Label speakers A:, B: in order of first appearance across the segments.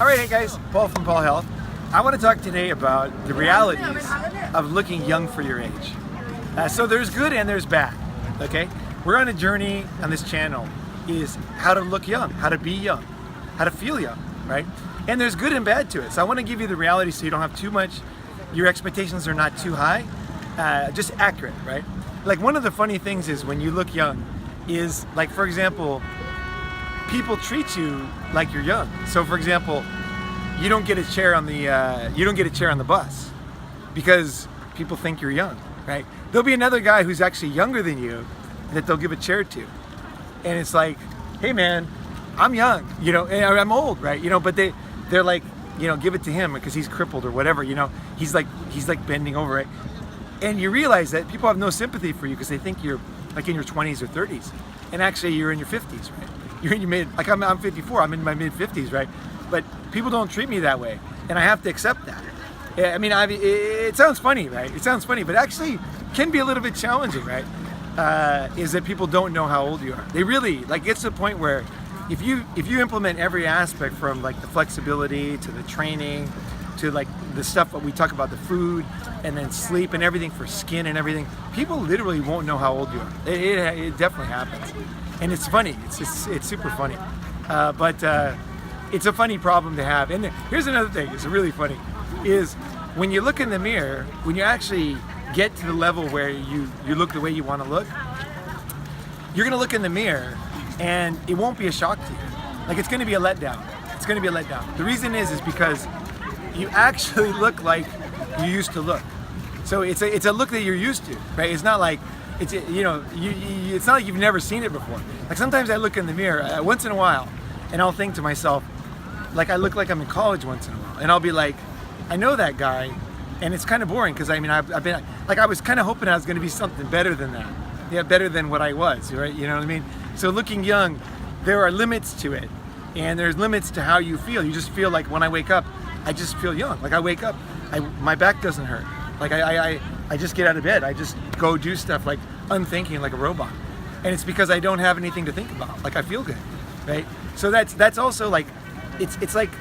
A: All right, hey guys, Paul from Paul Health. I want to talk today about the realities of looking young for your age. So there's good and there's bad, okay? We're on a journey on this channel is how to look young, how to be young, how to feel young, right? And there's good and bad to it. So I want to give you the reality so you don't have too much, your expectations are not too high, just accurate, right? Like one of the funny things is when you look young is like, for example, people treat you like you're young. So for example, you don't get a chair on the bus because people think you're young, right? There'll be another guy who's actually younger than you that they'll give a chair to. And it's like, hey man, I'm young, you know, and I'm old, right? You know, but they're like, you know, give it to him because he's crippled or whatever, you know, he's like bending over, right? And you realize that people have no sympathy for you because they think you're like in your 20s or 30s. And actually you're in your 50s, right? You're in your like I'm 54, I'm in my mid 50s, right? But people don't treat me that way, and I have to accept that. I mean, it sounds funny, right? It sounds funny, but actually can be a little bit challenging, right? Is that people don't know how old you are. They really, like, it's to the point where if you implement every aspect from like the flexibility to the training to like the stuff that we talk about, the food and then sleep and everything for skin and everything, people literally won't know how old you are. It definitely happens. And it's funny, it's super funny. But it's a funny problem to have. And here's another thing, it's really funny, is when you look in the mirror, when you actually get to the level where you look the way you want to look, you're gonna look in the mirror and it won't be a shock to you. Like it's gonna be a letdown. It's gonna be a letdown. The reason is because you actually look like you used to look. So it's a look that you're used to, right? It's not like, it's, you know, it's not like you've never seen it before. Like sometimes I look in the mirror once in a while and I'll think to myself, like I look like I'm in college once in a while. And I'll be like, I know that guy, and it's kind of boring because I mean, I've been, like I was kind of hoping I was gonna be something better than that. Yeah, better than what I was, right? You know what I mean? So looking young, there are limits to it. And there's limits to how you feel. You just feel like when I wake up, I just feel young. Like I wake up, my back doesn't hurt. Like I just get out of bed. I just go do stuff like unthinking like a robot. And it's because I don't have anything to think about. Like I feel good, right? So that's also like, it's like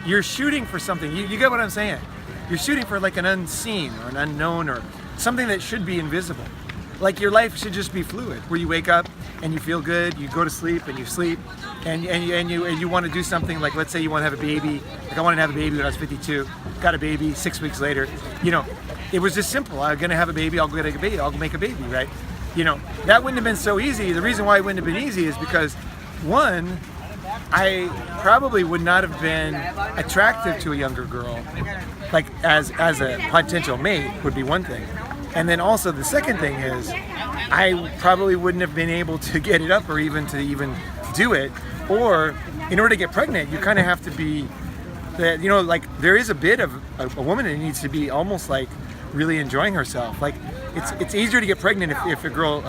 A: you're shooting for something. You get what I'm saying? You're shooting for like an unseen or an unknown or something that should be invisible. Like your life should just be fluid, where you wake up and you feel good, you go to sleep and you sleep, and you want to do something like, let's say you want to have a baby. Like I wanted to have a baby when I was 52, got a baby 6 weeks later. You know, it was just simple. I'm gonna have a baby, I'll get a baby, I'll make a baby, right? You know, that wouldn't have been so easy. The reason why it wouldn't have been easy is because, one, I probably would not have been attractive to a younger girl, like as a potential mate would be one thing. And then also the second thing is I probably wouldn't have been able to get it up or even do it. Or in order to get pregnant, you kind of have to be that, you know, like there is a bit of a woman that needs to be almost like really enjoying herself. Like it's easier to get pregnant if a girl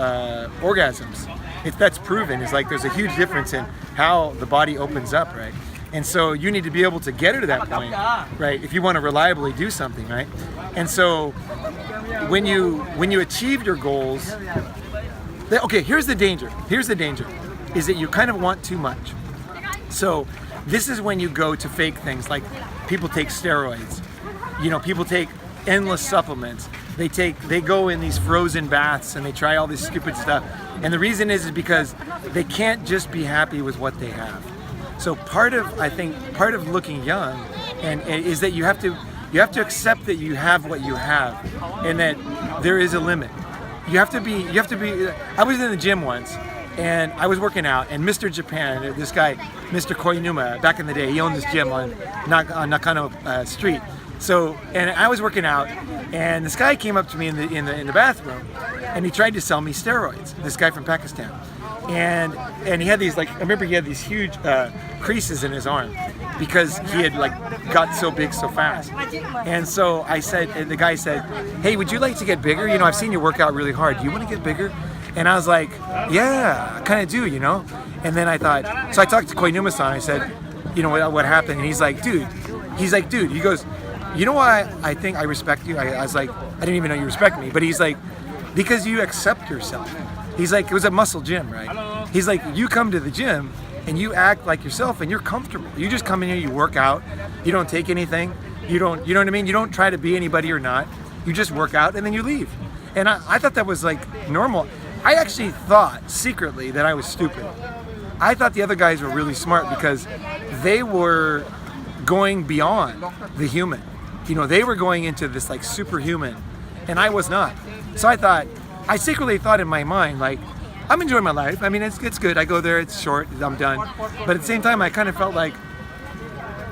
A: orgasms. That's proven. It's like there's a huge difference in how the body opens up, right? And so you need to be able to get her to that point, right? If you want to reliably do something, right? And so when you achieve your goals, okay, here's the danger. Here's the danger, is that you kind of want too much. So this is when you go to fake things, like people take steroids. You know, people take endless supplements. They go in these frozen baths and they try all this stupid stuff. And the reason is because they can't just be happy with what they have. So part of looking young and is that you have to accept that you have what you have and that there is a limit. You have to be, I was in the gym once and I was working out and Mr. Japan, this guy, Mr. Koinuma, back in the day, he owned this gym on Nakano Street. So, and I was working out and this guy came up to me in the bathroom and he tried to sell me steroids, this guy from Pakistan. And he had these, like, I remember he had these huge creases in his arm because he had like got so big so fast. And so I said, and the guy said, hey, would you like to get bigger? You know, I've seen you work out really hard. Do you want to get bigger? And I was like, yeah, I kind of do, you know? And then I thought, so I talked to Koinuma-san. I said, you know, what happened? And he's like, dude, he goes, you know why I think I respect you? I was like, I didn't even know you respect me. But he's like, because you accept yourself. He's like, it was a muscle gym, right? He's like, you come to the gym and you act like yourself and you're comfortable. You just come in here, you work out, you don't take anything, you know what I mean? You don't try to be anybody or not. You just work out and then you leave. And I thought that was like normal. I actually thought secretly that I was stupid. I thought the other guys were really smart because they were going beyond the human. You know, they were going into this like superhuman, and I was not. So I secretly thought in my mind, like, I'm enjoying my life. I mean, it's good. I go there, it's short, I'm done. But at the same time, I kind of felt like,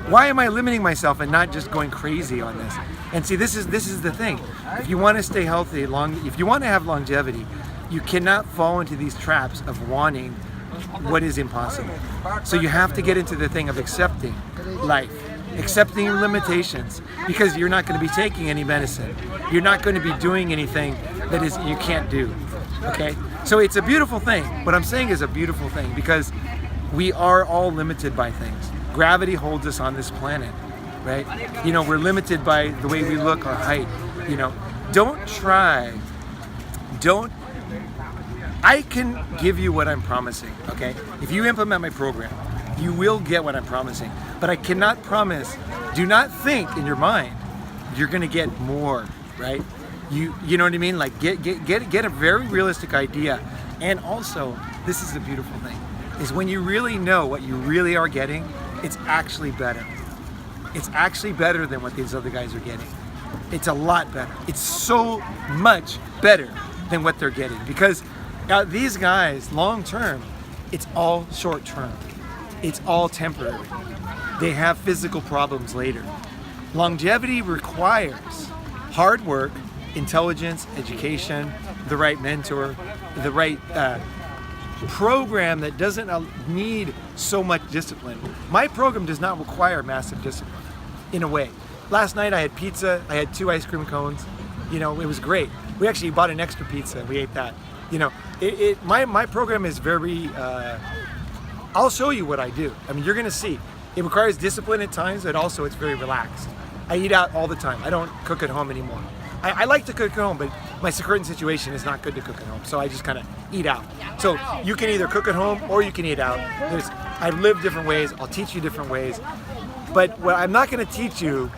A: why am I limiting myself and not just going crazy on this? And see, this is the thing. If you want to stay healthy, if you want to have longevity, you cannot fall into these traps of wanting what is impossible. So you have to get into the thing of accepting life, accepting your limitations, because you're not going to be taking any medicine. You're not going to be doing anything that is you can't do. Okay? So it's a beautiful thing. What I'm saying is a beautiful thing because we are all limited by things. Gravity holds us on this planet, right? You know, we're limited by the way we look, our height. You know, I can give you what I'm promising, okay? If you implement my program, you will get what I'm promising. But I cannot promise, do not think in your mind you're gonna get more, right? You know what I mean? Like get a very realistic idea. And also, this is the beautiful thing, is when you really know what you really are getting, it's actually better. It's actually better than what these other guys are getting. It's a lot better. It's so much better than what they're getting because these guys, long term, it's all short term. It's all temporary. They have physical problems later. Longevity requires hard work, intelligence, education, the right mentor, the right program that doesn't need so much discipline. My program does not require massive discipline, in a way. Last night I had pizza, I had 2 ice cream cones. You know, it was great. We actually bought an extra pizza and we ate that. You know, my program is very, I'll show you what I do. I mean, you're gonna see. It requires discipline at times, but also it's very relaxed. I eat out all the time. I don't cook at home anymore. I like to cook at home, but my current situation is not good to cook at home, so I just kind of eat out. So you can either cook at home or you can eat out. I live different ways. I'll teach you different ways. But what I'm not going to teach you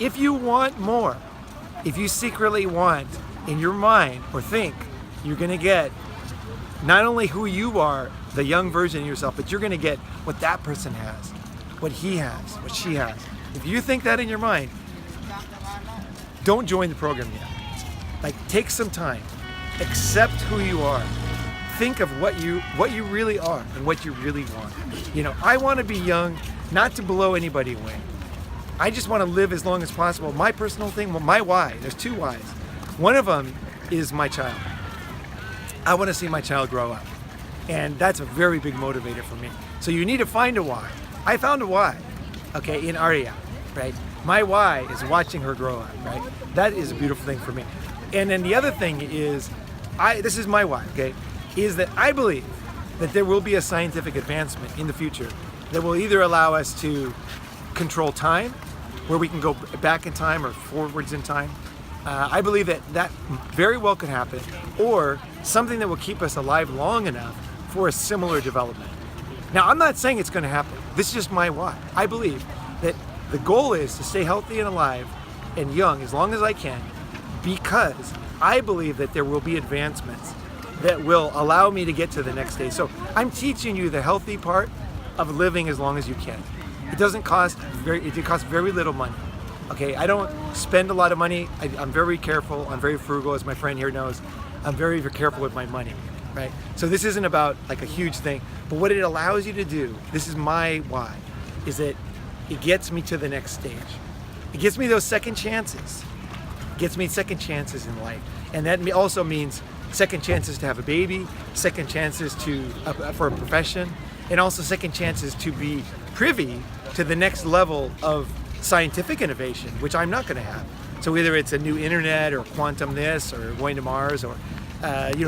A: if you want more, if you secretly want in your mind or think you're going to get not only who you are, the young version of yourself, but you're going to get what that person has, what he has, what she has. If you think that in your mind, don't join the program yet. Like, take some time, accept who you are, think of what you really are and what you really want. You know, I want to be young, not to blow anybody away. I just want to live as long as possible. My personal thing, my why, there's 2 whys. One of them is my child. I want to see my child grow up. And that's a very big motivator for me. So you need to find a why. I found a why, okay, in Arya, right? My why is watching her grow up, right? That is a beautiful thing for me. And then the other thing is, this is my why, okay, is that I believe that there will be a scientific advancement in the future that will either allow us to control time, where we can go back in time or forwards in time. I believe that very well could happen, or something that will keep us alive long enough for a similar development. Now, I'm not saying it's going to happen. This is just my why. I believe that the goal is to stay healthy and alive and young as long as I can, because I believe that there will be advancements that will allow me to get to the next stage. So I'm teaching you the healthy part of living as long as you can. It costs very little money. Okay, I don't spend a lot of money. I'm very careful. I'm very frugal, as my friend here knows. I'm very, very careful with my money, right? So this isn't about like a huge thing, but what it allows you to do, this is my why, is that it gets me to the next stage. It gives me those second chances. It gets me second chances in life. And that also means second chances to have a baby, second chances for a profession, and also second chances to be privy to the next level of scientific innovation, which I'm not going to have. So either it's a new internet or quantum this or going to Mars or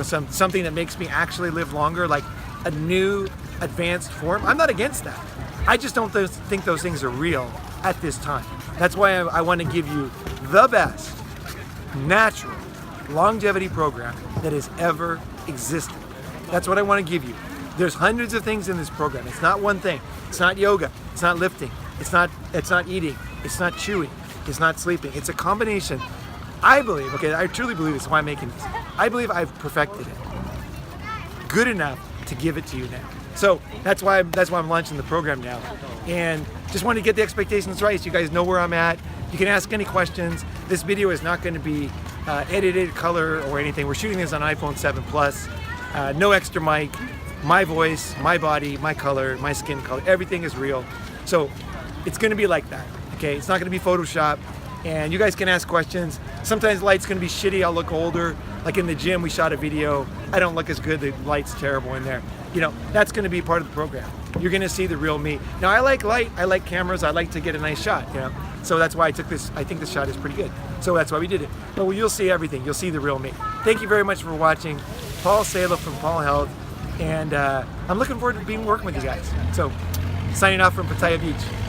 A: something that makes me actually live longer, like a new advanced form. I'm not against that. I just don't think those things are real at this time. That's why I want to give you the best natural longevity program that has ever existed. That's what I want to give you. There's hundreds of things in this program. It's not one thing. It's not yoga. It's not lifting. It's not eating. It's not chewing. It's not sleeping. It's a combination. I believe, okay, I truly believe this is why I'm making this. I believe I've perfected it. Good enough to give it to you now. So that's why I'm launching the program now. And just want to get the expectations right so you guys know where I'm at. You can ask any questions. This video is not going to be edited color or anything. We're shooting this on iPhone 7 Plus. No extra mic. My voice, my body, my color, my skin color, everything is real. So it's going to be like that, okay? It's not going to be Photoshop, and you guys can ask questions. Sometimes the light's going to be shitty, I'll look older. Like in the gym, we shot a video. I don't look as good, the light's terrible in there. You know, that's going to be part of the program. You're going to see the real me. Now, I like light, I like cameras, I like to get a nice shot, you know? So that's why I took this. I think this shot is pretty good. So that's why we did it. But you'll see everything. You'll see the real me. Thank you very much for watching. Paul Sala from Paul Health. And I'm looking forward to working with you guys. So, signing off from Pattaya Beach.